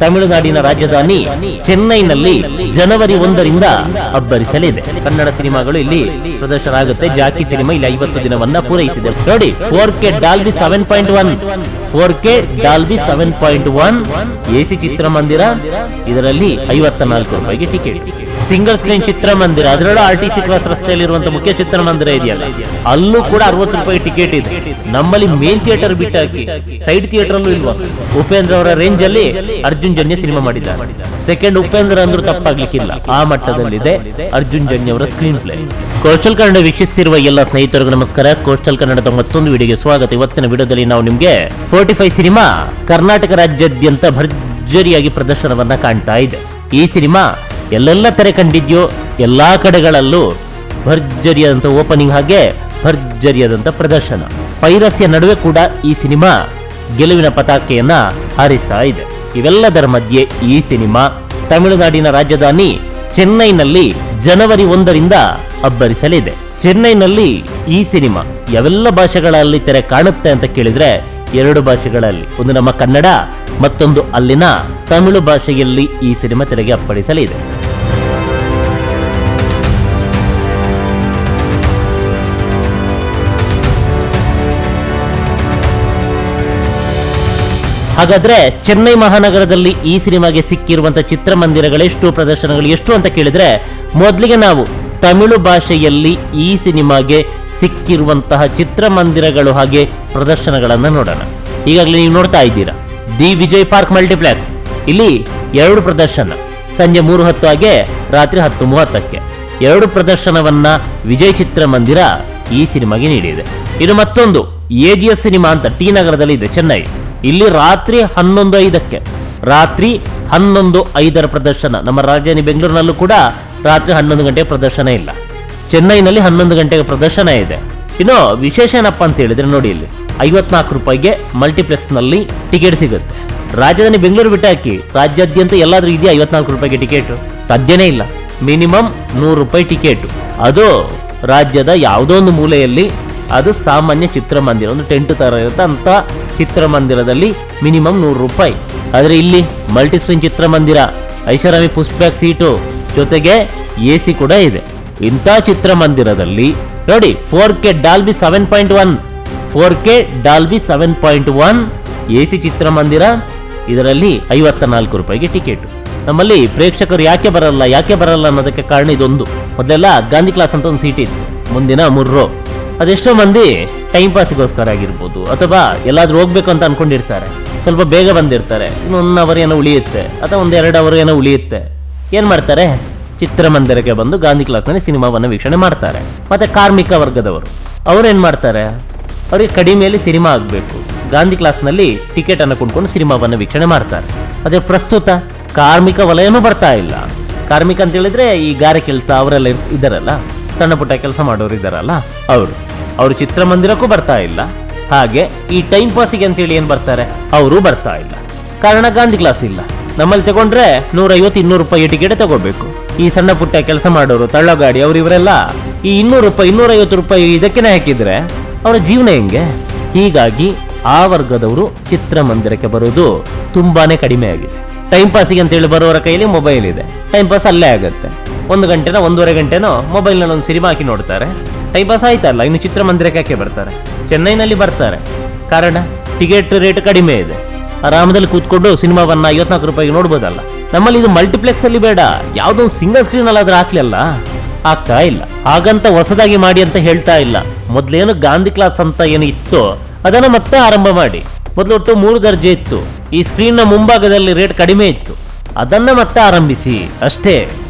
ತಮಿಳುನಾಡಿನ ರಾಜಧಾನಿ ಚೆನ್ನೈನಲ್ಲಿ ಜನವರಿ 1ರಿಂದ ಅಬ್ಬರಿಸಲಿದೆ. ಕನ್ನಡ ಸಿನಿಮಾಗಳು ಇಲ್ಲಿ ಪ್ರದರ್ಶನ ಆಗುತ್ತೆ. ಜಾಕಿ ಸಿನಿಮಾ ಇಲ್ಲಿ 50 ದಿನವನ್ನ ಪೂರೈಸಿದೆ. ನೋಡಿ, 4K Dolby 7.1 4K Dolby 7.1 AC ಚಿತ್ರಮಂದಿರ, ಇದರಲ್ಲಿ 54 ರೂಪಾಯಿಗೆ ಟಿಕೆಟ್. ಸಿಂಗಲ್ ಸ್ಕ್ರೀನ್ ಚಿತ್ರಮಂದಿರ, ಅದರಲ್ಲೂ RTC ಕ್ರಾಸ್ ರಸ್ತೆಯಲ್ಲಿರುವಂತಹ ಮುಖ್ಯ ಚಿತ್ರಮಂದಿರ ಇದೆಯಲ್ಲ, ಅಲ್ಲೂ ಕೂಡ 60 ರೂಪಾಯಿ ಟಿಕೆಟ್ ಇದೆ. ನಮ್ಮಲ್ಲಿ ಮೇನ್ ಥಿಯೇಟರ್ ಬಿಟ್ಟಾಕಿ ಸೈಡ್ ಥಿಯೇಟರ್ ಅಲ್ಲೂ ಇಲ್ವಾ. ಉಪೇಂದ್ರ ಅವರ ರೇಂಜ್ ಅಲ್ಲಿ ಅರ್ಜುನ್ ಜನ್ಯ ಸಿನಿಮಾ ಮಾಡಿದ್ದಾರೆ. ಸೆಕೆಂಡ್ ಉಪೇಂದ್ರ ಅಂದ್ರೂ ತಪ್ಪಾಗ್ಲಿಕ್ಕಿಲ್ಲ, ಆ ಮಟ್ಟದಲ್ಲಿದೆ ಅರ್ಜುನ್ ಜನ್ಯ ಅವರ ಸ್ಕ್ರೀನ್ ಪ್ಲೇ. ಕೋಸ್ಟಲ್ ಕನ್ನಡ ವೀಕ್ಷಿಸುತ್ತಿರುವ ಎಲ್ಲ ಸ್ನೇಹಿತರಿಗೂ ನಮಸ್ಕಾರ. ಕೋಸ್ಟಲ್ ಕನ್ನಡದ ಮತ್ತೊಂದು ವಿಡಿಯೋಗೆ ಸ್ವಾಗತ. ಇವತ್ತಿನ ವಿಡಿಯೋದಲ್ಲಿ ನಾವು ನಿಮ್ಗೆ 45 ಸಿನಿಮಾ ಕರ್ನಾಟಕ ರಾಜ್ಯಾದ್ಯಂತ ಭರ್ಜರಿಯಾಗಿ ಪ್ರದರ್ಶನವನ್ನ ಕಾಣ್ತಾ ಇದೆ. ಈ ಸಿನಿಮಾ ಎಲ್ಲೆಲ್ಲ ತೆರೆ ಕಂಡಿದ್ಯೋ ಎಲ್ಲಾ ಕಡೆಗಳಲ್ಲೂ ಭರ್ಜರಿಯಾದಂತ ಓಪನಿಂಗ್, ಹಾಗೆ ಭರ್ಜರಿಯಾದಂತ ಪ್ರದರ್ಶನ. ಪೈರಸಿಯ ನಡುವೆ ಕೂಡ ಈ ಸಿನಿಮಾ ಗೆಲುವಿನ ಪತಾಕೆಯನ್ನ ಹಾರಿಸ್ತಾ ಇದೆ. ಇವೆಲ್ಲದರ ಮಧ್ಯೆ ಈ ಸಿನಿಮಾ ತಮಿಳುನಾಡಿನ ರಾಜಧಾನಿ ಚೆನ್ನೈನಲ್ಲಿ ಜನವರಿ 1ರಿಂದ ಅಬ್ಬರಿಸಲಿದೆ. ಚೆನ್ನೈನಲ್ಲಿ ಈ ಸಿನಿಮಾ ಯಾವೆಲ್ಲ ಭಾಷೆಗಳಲ್ಲಿ ತೆರೆ ಕಾಣುತ್ತೆ ಅಂತ ಕೇಳಿದ್ರೆ 2 ಭಾಷೆಗಳಲ್ಲಿ, ಒಂದು ನಮ್ಮ ಕನ್ನಡ, ಮತ್ತೊಂದು ಅಲ್ಲಿನ ತಮಿಳು ಭಾಷೆಯಲ್ಲಿ ಈ ಸಿನಿಮಾ ತೆರೆಗೆ ಅಪ್ಪಳಿಸಲಿದೆ. ಹಾಗಾದ್ರೆ ಚೆನ್ನೈ ಮಹಾನಗರದಲ್ಲಿ ಈ ಸಿನಿಮಾಗೆ ಸಿಕ್ಕಿರುವಂತಹ ಚಿತ್ರಮಂದಿರಗಳೆಷ್ಟು, ಪ್ರದರ್ಶನಗಳು ಎಷ್ಟು ಅಂತ ಕೇಳಿದ್ರೆ, ಮೊದಲಿಗೆ ನಾವು ತಮಿಳು ಭಾಷೆಯಲ್ಲಿ ಈ ಸಿನಿಮಾಗೆ ಸಿಕ್ಕಿರುವಂತಹ ಚಿತ್ರಮಂದಿರಗಳು ಹಾಗೆ ಪ್ರದರ್ಶನಗಳನ್ನ ನೋಡೋಣ. ಈಗಾಗಲೇ ನೀವು ನೋಡ್ತಾ ಇದ್ದೀರಾ ದಿ ವಿಜಯ್ ಪಾರ್ಕ್ ಮಲ್ಟಿಪ್ಲೆಕ್ಸ್, ಇಲ್ಲಿ 2 ಪ್ರದರ್ಶನ, ಸಂಜೆ 3:10 ಹಾಗೆ ರಾತ್ರಿ 10:30ಕ್ಕೆ 2 ಪ್ರದರ್ಶನವನ್ನ ವಿಜಯ್ ಚಿತ್ರಮಂದಿರ ಈ ಸಿನಿಮಾಗೆ ನೀಡಿದೆ. ಇದು ಮತ್ತೊಂದು AGS ಸಿನಿಮಾ ಅಂತ ಟಿ ನಗರದಲ್ಲಿ ಇದೆ, ಚೆನ್ನೈ. ಇಲ್ಲಿ ರಾತ್ರಿ 11:05ಕ್ಕೆ, ರಾತ್ರಿ 11:05 ಪ್ರದರ್ಶನ. ನಮ್ಮ ರಾಜಧಾನಿ ಬೆಂಗಳೂರಿನಲ್ಲೂ ಕೂಡ ರಾತ್ರಿ 11 ಗಂಟೆ ಪ್ರದರ್ಶನ ಇಲ್ಲ, ಚೆನ್ನೈನಲ್ಲಿ 11 ಗಂಟೆಗೆ ಪ್ರದರ್ಶನ ಇದೆ. ಇನ್ನು ವಿಶೇಷ ಏನಪ್ಪಾ ಅಂತ ಹೇಳಿದ್ರೆ, ನೋಡಿ, ಇಲ್ಲಿ 54 ರೂಪಾಯಿಗೆ ಮಲ್ಟಿಪ್ಲೆಕ್ಸ್ ನಲ್ಲಿ ಟಿಕೆಟ್ ಸಿಗುತ್ತೆ. ರಾಜಧಾನಿ ಬೆಂಗಳೂರು ಬಿಟ್ಟಾಕಿ ರಾಜ್ಯಾದ್ಯಂತ ಎಲ್ಲಾದ್ರೂ ಇದೆಯಾ 54 ರೂಪಾಯಿಗೆ ಟಿಕೆಟ್? ಸಾಧ್ಯನೇ ಇಲ್ಲ. ಮಿನಿಮಮ್ 100 ರೂಪಾಯಿ ಟಿಕೆಟ್, ಅದು ರಾಜ್ಯದ ಯಾವುದೋ ಒಂದು ಮೂಲೆಯಲ್ಲಿ, ಅದು ಸಾಮಾನ್ಯ ಚಿತ್ರಮಂದಿರ, ಒಂದು ಟೆಂಟ್ ತರ ಇರುತ್ತೆ ಅಂತ ಚಿತ್ರಮಂದಿರದಲ್ಲಿ ಮಿನಿಮಮ್ 100 ರೂಪಾಯಿ. ಆದ್ರೆ ಇಲ್ಲಿ ಮಲ್ಟಿ ಸ್ಕ್ರೀನ್ ಚಿತ್ರಮಂದಿರ, ಐಷಾರಾಮಿ ಪುಷ್ ಬ್ಯಾಕ್ ಸೀಟು, ಜೊತೆಗೆ AC ಕೂಡ ಇದೆ. ಇಂಥ ಚಿತ್ರಮಂದಿರದಲ್ಲಿ ನೋಡಿ, 4K Dolby 7.1 4K Dolby 7.1 AC ಚಿತ್ರಮಂದಿರ, ಇದರಲ್ಲಿ 54 ರೂಪಾಯಿಗೆ ಟಿಕೆಟ್. ನಮ್ಮಲ್ಲಿ ಪ್ರೇಕ್ಷಕರು ಯಾಕೆ ಬರಲ್ಲ ಅನ್ನೋದಕ್ಕೆ ಕಾರಣ ಇದೊಂದು. ಮೊದಲೆಲ್ಲ ಗಾಂಧಿ ಕ್ಲಾಸ್ ಅಂತ ಒಂದು ಸೀಟ್ ಇತ್ತು, ಮುಂದಿನ 3 ರೋ. ಅದೆಷ್ಟೋ ಮಂದಿ ಟೈಮ್ ಪಾಸಿಗೋಸ್ಕರ ಆಗಿರ್ಬೋದು, ಅಥವಾ ಎಲ್ಲಾದ್ರೂ ಹೋಗ್ಬೇಕು ಅಂತ ಅನ್ಕೊಂಡಿರ್ತಾರೆ, ಸ್ವಲ್ಪ ಬೇಗ ಬಂದಿರ್ತಾರೆ, ಇನ್ನು 1 ಅವರ್ ಏನೋ ಉಳಿಯುತ್ತೆ ಅಥವಾ 1-2 ಅವರ್ ಏನೋ ಉಳಿಯುತ್ತೆ. ಏನ್ ಮಾಡ್ತಾರೆ, ಚಿತ್ರಮಂದಿರಕ್ಕೆ ಬಂದು ಗಾಂಧಿ ಕ್ಲಾಸ್ನಲ್ಲಿ ಸಿನಿಮಾವನ್ನು ವೀಕ್ಷಣೆ ಮಾಡ್ತಾರೆ. ಮತ್ತೆ ಕಾರ್ಮಿಕ ವರ್ಗದವರು ಅವ್ರೇನ್ ಮಾಡ್ತಾರೆ, ಅವರಿಗೆ ಕಡಿಮೆಯಲ್ಲಿ ಸಿನಿಮಾ ಆಗಬೇಕು, ಗಾಂಧಿ ಕ್ಲಾಸ್ನಲ್ಲಿ ಟಿಕೆಟ್ ಅನ್ನು ಕೊಂಡ್ಕೊಂಡು ಸಿನಿಮಾವನ್ನು ವೀಕ್ಷಣೆ ಮಾಡ್ತಾರೆ. ಅದೇ ಪ್ರಸ್ತುತ ಕಾರ್ಮಿಕ ವಲಯನೂ ಬರ್ತಾ ಇಲ್ಲ. ಕಾರ್ಮಿಕ ಅಂತ ಹೇಳಿದ್ರೆ ಈ ಗಾರೆ ಕೆಲಸ ಅವರೆಲ್ಲ ಇದ್ದಾರಲ್ಲ, ಸಣ್ಣ ಪುಟ್ಟ ಕೆಲಸ ಮಾಡೋರು ಇದ್ದಾರಲ್ಲ, ಅವರು ಚಿತ್ರಮಂದಿರಕ್ಕೂ ಬರ್ತಾ ಇಲ್ಲ. ಹಾಗೆ ಈ ಟೈಮ್ ಪಾಸಿಗೆ ಅಂತೇಳಿ ಏನ್ ಬರ್ತಾರೆ, ಅವರು ಬರ್ತಾ ಇಲ್ಲ. ಕಾರಣ ಗಾಂಧಿ ಕ್ಲಾಸ್ ಇಲ್ಲ. ನಮ್ಮಲ್ಲಿ ತಗೊಂಡ್ರೆ 150-200 ರೂಪಾಯಿ ಟಿಕೆಟ್ ತಗೋಬೇಕು. ಈ ಸಣ್ಣ ಪುಟ್ಟ ಕೆಲಸ ಮಾಡೋರು, ತಳ್ಳಗಾಡಿ ಇವರೆಲ್ಲ ಈ 200 ರೂಪಾಯಿ 250 ರೂಪಾಯಿ ಇದಕ್ಕೇನೆ ಹಾಕಿದ್ರೆ ಅವರ ಜೀವನ ಹೆಂಗೆ? ಹೀಗಾಗಿ ಆ ವರ್ಗದವರು ಚಿತ್ರಮಂದಿರಕ್ಕೆ ಬರೋದು ತುಂಬಾನೇ ಕಡಿಮೆ ಆಗಿದೆ. ಟೈಮ್ ಪಾಸಿಗೆ ಅಂತ ಹೇಳಿ ಬರೋರ ಕೈಯಲ್ಲಿ ಮೊಬೈಲ್ ಇದೆ, ಟೈಮ್ ಪಾಸ್ ಅಲ್ಲೇ ಆಗುತ್ತೆ. 1 ಗಂಟೆನೋ 1.5 ಗಂಟೆನೋ ಮೊಬೈಲ್ ನಲ್ಲಿ ಒಂದು ಸಿನಿಮಾ ಹಾಕಿ ನೋಡ್ತಾರೆ, ಟೈಮ್ ಪಾಸ್ ಆಯ್ತಲ್ಲ. ಇನ್ನು ಚಿತ್ರಮಂದಿರಕ್ಕೆ ಯಾಕೆ ಬರ್ತಾರೆ? ಚೆನ್ನೈನಲ್ಲಿ ಬರ್ತಾರೆ, ಕಾರಣ ಟಿಕೆಟ್ ರೇಟ್ ಕಡಿಮೆ ಇದೆ, ಆರಾಮದಲ್ಲಿ ಕೂತ್ಕೊಂಡು ಸಿನಿಮಾವನ್ನ 54 ರೂಪಾಯಿಗೆ ನೋಡ್ಬೋದಲ್ಲ. ನಮ್ಮಲ್ಲಿ ಇದು ಮಲ್ಟಿಪ್ಲೆಕ್ಸ್ ಅಲ್ಲಿ ಬೇಡ, ಯಾವುದೋ ಒಂದು ಸಿಂಗಲ್ ಸ್ಕ್ರೀನ್ ಅಲ್ಲಾದ್ರೂ ಹಾಕ್ಲಿಲ್ಲ, ಆಗ್ತಾ ಇಲ್ಲ. ಹಾಗಂತ ಹೊಸದಾಗಿ ಮಾಡಿ ಅಂತ ಹೇಳ್ತಾ ಇಲ್ಲ. ಮೊದ್ಲೇನು ಗಾಂಧಿ ಕ್ಲಾಸ್ ಅಂತ ಏನು ಇತ್ತು ಅದನ್ನ ಮತ್ತೆ ಆರಂಭ ಮಾಡಿ. ಮೊದಲು ಒಟ್ಟು 3 ದರ್ಜೆ ಇತ್ತು, ಈ ಸ್ಕ್ರೀನ್ ನ ಮುಂಭಾಗದಲ್ಲಿ ರೇಟ್ ಕಡಿಮೆ ಇತ್ತು, ಅದನ್ನ ಮತ್ತೆ ಆರಂಭಿಸಿ ಅಷ್ಟೇ.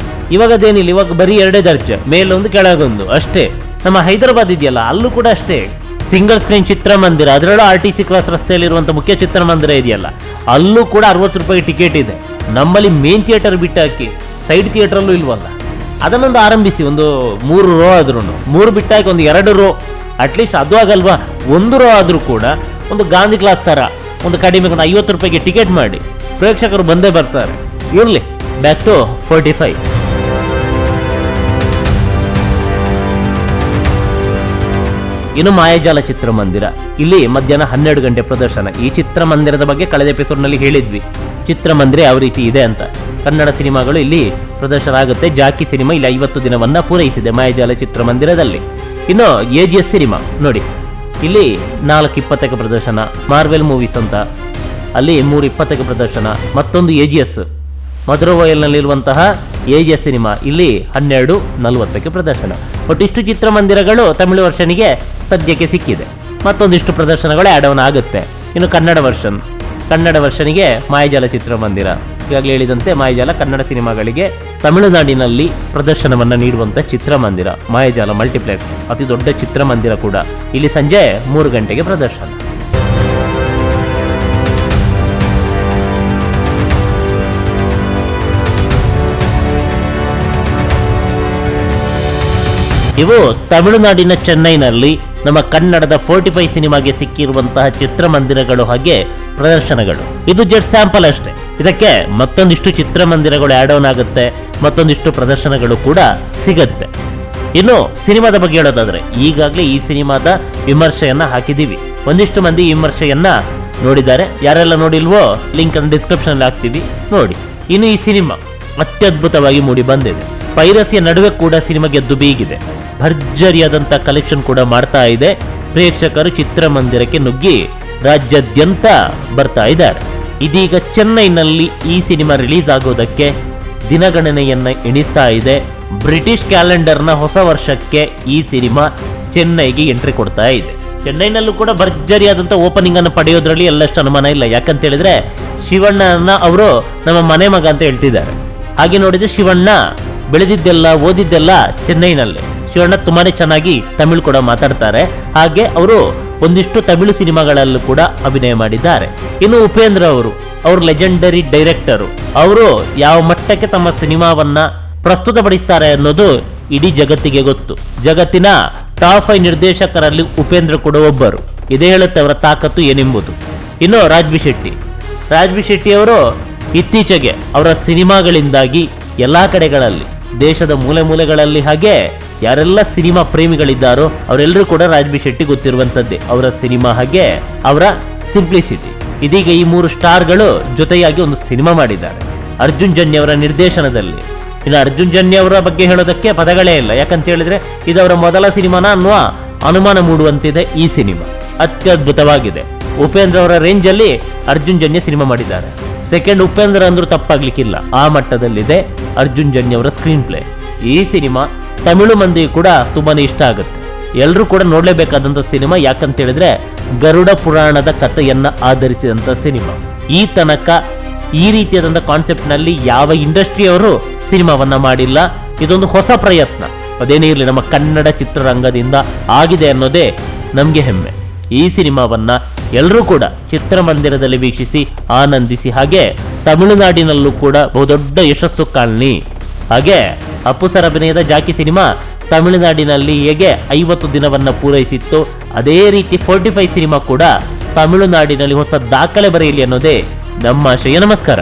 ಇವಾಗ ಅದೇನಿಲ್ಲ, ಇವಾಗ ಬರೀ 2 ದರ್ಜೆ, ಮೇಲೊಂದು ಕೆಳಗೊಂದು ಅಷ್ಟೇ. ನಮ್ಮ ಹೈದರಾಬಾದ್ ಇದೆಯಲ್ಲ, ಅಲ್ಲೂ ಕೂಡ ಅಷ್ಟೇ, ಸಿಂಗಲ್ ಸ್ಕ್ರೀನ್ ಚಿತ್ರಮಂದಿರ, ಅದರಲ್ಲೂ RTC ಕ್ರಾಸ್ ರಸ್ತೆಯಲ್ಲಿರುವಂತಹ ಮುಖ್ಯ ಚಿತ್ರಮಂದಿರ ಇದೆಯಲ್ಲ, ಅಲ್ಲೂ ಕೂಡ 60 ರೂಪಾಯಿ ಟಿಕೆಟ್ ಇದೆ. ನಮ್ಮಲ್ಲಿ ಮೇನ್ ಥಿಯೇಟರ್ ಬಿಟ್ಟಾಕಿ ಸೈಡ್ ಥಿಯೇಟರ್ ಅಲ್ಲೂ ಇಲ್ವಲ್ಲ, ಅದನ್ನೊಂದು ಆರಂಭಿಸಿ. ಒಂದು 3 ರೋ ಆದ್ರೂ, 3 ಬಿಟ್ಟಾಕಿ ಒಂದು 2 ರೋ ಅಟ್ಲೀಸ್ಟ್, ಅದು ಆಗಲ್ವಾ, 1 ರೋ ಆದ್ರೂ ಕೂಡ ಒಂದು ಗಾಂಧಿ ಕ್ಲಾಸ್ ತರ ಒಂದು ಕಡಿಮೆ ಒಂದು 50 ರೂಪಾಯಿಗೆ ಟಿಕೆಟ್ ಮಾಡಿ, ಪ್ರೇಕ್ಷಕರು ಬಂದೇ ಬರ್ತಾರೆ. ಇರ್ಲಿ, ಬ್ಯಾಕ್ ಟು 45. ಇನ್ನು ಮಾಯಾಜಾಲ ಚಿತ್ರಮಂದಿರ, ಇಲ್ಲಿ ಮಧ್ಯಾಹ್ನ 12 ಗಂಟೆ ಪ್ರದರ್ಶನ. ಈ ಚಿತ್ರಮಂದಿರದ ಬಗ್ಗೆ ಕಳೆದ ಎಪಿಸೋಡ್ ನಲ್ಲಿ ಹೇಳಿದ್ವಿ, ಚಿತ್ರಮಂದಿರ ಯಾವ ರೀತಿ ಇದೆ ಅಂತ. ಕನ್ನಡ ಸಿನಿಮಾಗಳು ಇಲ್ಲಿ ಪ್ರದರ್ಶನ ಆಗುತ್ತೆ. ಜಾಕಿ ಸಿನಿಮಾ ಇಲ್ಲಿ 50 ದಿನವನ್ನ ಪೂರೈಸಿದೆ ಮಾಯಾಜಾಲ ಚಿತ್ರಮಂದಿರದಲ್ಲಿ. ಇನ್ನು AGS ಸಿನಿಮಾ ನೋಡಿ, ಇಲ್ಲಿ 4:20ಕ್ಕೆ ಪ್ರದರ್ಶನ. ಮಾರ್ವೆಲ್ ಮೂವೀಸ್ ಅಂತ ಅಲ್ಲಿ 3:20ಕ್ಕೆ ಪ್ರದರ್ಶನ. ಮತ್ತೊಂದು AGS ಮಧುರವಯಲ್ನಲ್ಲಿರುವಂತಹ AGS ಸಿನಿಮಾ ಇಲ್ಲಿ 12:40ಕ್ಕೆ ಪ್ರದರ್ಶನ. ಒಟ್ಟು ಇಷ್ಟು ಚಿತ್ರಮಂದಿರಗಳು ತಮಿಳು ವರ್ಷನಿಗೆ ಸದ್ಯಕ್ಕೆ ಸಿಕ್ಕಿದೆ. ಮತ್ತೊಂದಿಷ್ಟು ಪ್ರದರ್ಶನಗಳು ಆಡ್ ಆನ್ ಆಗುತ್ತೆ. ಇನ್ನು ಕನ್ನಡ ವರ್ಷನಿಗೆ ಮಾಯಾಜಾಲ ಚಿತ್ರಮಂದಿರ, ಈಗಾಗಲೇ ಹೇಳಿದಂತೆ ಮಾಯಾಜಾಲ ಕನ್ನಡ ಸಿನಿಮಾಗಳಿಗೆ ತಮಿಳುನಾಡಿನಲ್ಲಿ ಪ್ರದರ್ಶನವನ್ನ ನೀಡುವಂತ ಚಿತ್ರಮಂದಿರ. ಮಾಯಾಜಾಲ ಮಲ್ಟಿಪ್ಲೆಕ್ಸ್ ಅತಿ ದೊಡ್ಡ ಚಿತ್ರಮಂದಿರ ಕೂಡ. ಇಲ್ಲಿ ಸಂಜೆ 3 ಗಂಟೆಗೆ ಪ್ರದರ್ಶನ. ಇವು ತಮಿಳುನಾಡಿನ ಚೆನ್ನೈನಲ್ಲಿ ನಮ್ಮ ಕನ್ನಡದ 45 ಸಿನಿಮಾಗೆ ಸಿಕ್ಕಿರುವಂತಹ ಚಿತ್ರಮಂದಿರಗಳು ಹಾಗೆ ಪ್ರದರ್ಶನಗಳು. ಇದು ಜಸ್ಟ್ ಸ್ಯಾಂಪಲ್ ಅಷ್ಟೇ. ಇದಕ್ಕೆ ಮತ್ತೊಂದಿಷ್ಟು ಚಿತ್ರಮಂದಿರಗಳು ಆಡ್ ಆನ್ ಆಗುತ್ತೆ, ಮತ್ತೊಂದಿಷ್ಟು ಪ್ರದರ್ಶನಗಳು ಕೂಡ ಸಿಗುತ್ತೆ. ಇನ್ನು ಸಿನಿಮಾದ ಬಗ್ಗೆ ಹೇಳೋದಾದ್ರೆ, ಈಗಾಗಲೇ ಈ ಸಿನಿಮಾದ ವಿಮರ್ಶೆಯನ್ನ ಹಾಕಿದೀವಿ. ಒಂದಿಷ್ಟು ಮಂದಿ ವಿಮರ್ಶೆಯನ್ನ ನೋಡಿದ್ದಾರೆ. ಯಾರೆಲ್ಲ ನೋಡಿಲ್ವೋ ಲಿಂಕ್ ಅನ್ನು ಡಿಸ್ಕ್ರಿಪ್ಷನ್ ಅಲ್ಲಿ ಹಾಕ್ತೀವಿ, ನೋಡಿ. ಇನ್ನು ಈ ಸಿನಿಮಾ ಅತ್ಯದ್ಭುತವಾಗಿ ಮೂಡಿ ಬಂದಿದೆ. ಪೈರಸಿಯ ನಡುವೆ ಕೂಡ ಸಿನಿಮಾ ಗೆದ್ದು ಬೀಗಿದೆ. ಭರ್ಜರಿಯಾದಂತ ಕಲೆಕ್ಷನ್ ಕೂಡ ಮಾಡ್ತಾ ಇದೆ. ಪ್ರೇಕ್ಷಕರು ಚಿತ್ರಮಂದಿರಕ್ಕೆ ನುಗ್ಗಿ ರಾಜ್ಯಾದ್ಯಂತ ಬರ್ತಾ ಇದ್ದಾರೆ. ಇದೀಗ ಚೆನ್ನೈನಲ್ಲಿ ಈ ಸಿನಿಮಾ ರಿಲೀಸ್ ಆಗೋದಕ್ಕೆ ದಿನಗಣನೆಯನ್ನ ಎಣಿಸ್ತಾ ಇದೆ. ಬ್ರಿಟಿಷ್ ಕ್ಯಾಲೆಂಡರ್ನ ಹೊಸ ವರ್ಷಕ್ಕೆ ಈ ಸಿನಿಮಾ ಚೆನ್ನೈಗೆ ಎಂಟ್ರಿ ಕೊಡ್ತಾ ಇದೆ. ಚೆನ್ನೈನಲ್ಲೂ ಕೂಡ ಭರ್ಜರಿಯಾದಂತ ಓಪನಿಂಗ್ ಅನ್ನು ಪಡೆಯೋದ್ರಲ್ಲಿ ಎಲ್ಲಷ್ಟು ಅನುಮಾನ ಇಲ್ಲ. ಯಾಕಂತ ಹೇಳಿದ್ರೆ ಶಿವಣ್ಣನ ಅವರು ನಮ್ಮ ಮನೆ ಮಗ ಅಂತ ಹೇಳ್ತಿದ್ದಾರೆ. ಹಾಗೆ ನೋಡಿದ್ರೆ ಶಿವಣ್ಣ ಬೆಳೆದಿದ್ದೆಲ್ಲ ಓದಿದ್ದೆಲ್ಲ ಚೆನ್ನೈನಲ್ಲೇ. ಶಿವಣ್ಣ ತುಂಬಾನೇ ಚೆನ್ನಾಗಿ ತಮಿಳು ಕೂಡ ಮಾತಾಡ್ತಾರೆ. ಹಾಗೆ ಅವರು ಒಂದಿಷ್ಟು ತಮಿಳು ಸಿನಿಮಾಗಳಲ್ಲೂ ಕೂಡ ಅಭಿನಯ ಮಾಡಿದ್ದಾರೆ. ಇನ್ನು ಉಪೇಂದ್ರ ಅವರು ಲೆಜೆಂಡರಿ ಡೈರೆಕ್ಟರು. ಅವರು ಯಾವ ಮಟ್ಟಕ್ಕೆ ತಮ್ಮ ಸಿನಿಮಾವನ್ನ ಪ್ರಸ್ತುತಪಡಿಸ್ತಾರೆ ಅನ್ನೋದು ಇಡೀ ಜಗತ್ತಿಗೆ ಗೊತ್ತು. ಜಗತ್ತಿನ ಟಾಪ್ 5 ನಿರ್ದೇಶಕರಲ್ಲಿ ಉಪೇಂದ್ರ ಕೂಡ ಒಬ್ಬರು. ಇದೇ ಹೇಳುತ್ತೆ ಅವರ ತಾಕತ್ತು ಏನೆಂಬುದು. ಇನ್ನು ರಾಜ್ಬಿ ಶೆಟ್ಟಿ ಅವರು ಇತ್ತೀಚೆಗೆ ಅವರ ಸಿನಿಮಾಗಳಿಂದಾಗಿ ಎಲ್ಲಾ ಕಡೆಗಳಲ್ಲಿ, ದೇಶದ ಮೂಲೆ ಮೂಲೆಗಳಲ್ಲಿ, ಹಾಗೆ ಯಾರೆಲ್ಲ ಸಿನಿಮಾ ಪ್ರೇಮಿಗಳಿದ್ದಾರೋ ಅವರೆಲ್ಲರೂ ಕೂಡ ರಾಜ್ಬಿ ಶೆಟ್ಟಿ ಗೊತ್ತಿರುವಂತದ್ದೇ. ಅವರ ಸಿನಿಮಾ ಹಾಗೆ ಅವರ ಸಿಂಪ್ಲಿಸಿಟಿ. ಇದೀಗ ಈ 3 ಸ್ಟಾರ್ಗಳು ಜೊತೆಯಾಗಿ ಒಂದು ಸಿನಿಮಾ ಮಾಡಿದ್ದಾರೆ ಅರ್ಜುನ್ ಜನ್ಯ ಅವರ ನಿರ್ದೇಶನದಲ್ಲಿ. ಇನ್ನು ಅರ್ಜುನ್ ಜನ್ಯ ಅವರ ಬಗ್ಗೆ ಹೇಳೋದಕ್ಕೆ ಪದಗಳೇ ಇಲ್ಲ. ಯಾಕಂತ ಹೇಳಿದ್ರೆ ಇದು ಅವರ ಮೊದಲ ಸಿನಿಮಾನ ಅನ್ನುವ ಅನುಮಾನ ಮೂಡುವಂತಿದೆ. ಈ ಸಿನಿಮಾ ಅತ್ಯದ್ಭುತವಾಗಿದೆ. ಉಪೇಂದ್ರ ಅವರ ರೇಂಜ್ ಅಲ್ಲಿ ಅರ್ಜುನ್ ಜನ್ಯ ಸಿನಿಮಾ ಮಾಡಿದ್ದಾರೆ. ಸೆಕೆಂಡ್ ಉಪೇಂದ್ರ ಅಂದ್ರೂ ತಪ್ಪಾಗ್ಲಿಕ್ಕಿಲ್ಲ. ಆ ಮಟ್ಟದಲ್ಲಿದೆ ಅರ್ಜುನ್ ಜನ್ಯ ಅವರ ಸ್ಕ್ರೀನ್ ಪ್ಲೇ. ಈ ಸಿನಿಮಾ ತಮಿಳು ಮಂದಿ ಕೂಡ ತುಂಬಾನೇ ಇಷ್ಟ ಆಗುತ್ತೆ. ಎಲ್ಲರೂ ಕೂಡ ನೋಡ್ಲೇಬೇಕಾದಂತ ಸಿನಿಮಾ. ಯಾಕಂತ ಹೇಳಿದ್ರೆ ಗರುಡ ಪುರಾಣದ ಕಥೆಯನ್ನ ಆಧರಿಸಿದಂತ ಸಿನಿಮಾ. ಈ ತನಕ ಈ ರೀತಿಯಾದಂತ ಕಾನ್ಸೆಪ್ಟ್ ನಲ್ಲಿ ಯಾವ ಇಂಡಸ್ಟ್ರಿಯವರು ಸಿನಿಮಾವನ್ನ ಮಾಡಿಲ್ಲ. ಇದೊಂದು ಹೊಸ ಪ್ರಯತ್ನ. ಅದೇನೇ ಇರಲಿ, ನಮ್ಮ ಕನ್ನಡ ಚಿತ್ರರಂಗದಿಂದ ಆಗಿದೆ ಅನ್ನೋದೇ ನಮ್ಗೆ ಹೆಮ್ಮೆ. ಈ ಸಿನಿಮಾವನ್ನ ಎಲ್ಲರೂ ಕೂಡ ಚಿತ್ರಮಂದಿರದಲ್ಲಿ ವೀಕ್ಷಿಸಿ ಆನಂದಿಸಿ. ಹಾಗೆ ತಮಿಳುನಾಡಿನಲ್ಲೂ ಕೂಡ ಬಹುದೊಡ್ಡ ಯಶಸ್ಸು ಕಾಣಲಿ. ಹಾಗೆ ಅಪ್ಪು ಸರ್ ಅಭಿನಯದ ಜಾಕಿ ಸಿನಿಮಾ ತಮಿಳುನಾಡಿನಲ್ಲಿ ಹೇಗೆ 50 ದಿನವನ್ನ ಪೂರೈಸಿತ್ತು, ಅದೇ ರೀತಿ 45 ಸಿನಿಮಾ ಕೂಡ ತಮಿಳುನಾಡಿನಲ್ಲಿ ಹೊಸ ದಾಖಲೆ ಬರೆಯಲಿ ಅನ್ನೋದೇ ನಮ್ಮ ಆಶಯ. ನಮಸ್ಕಾರ.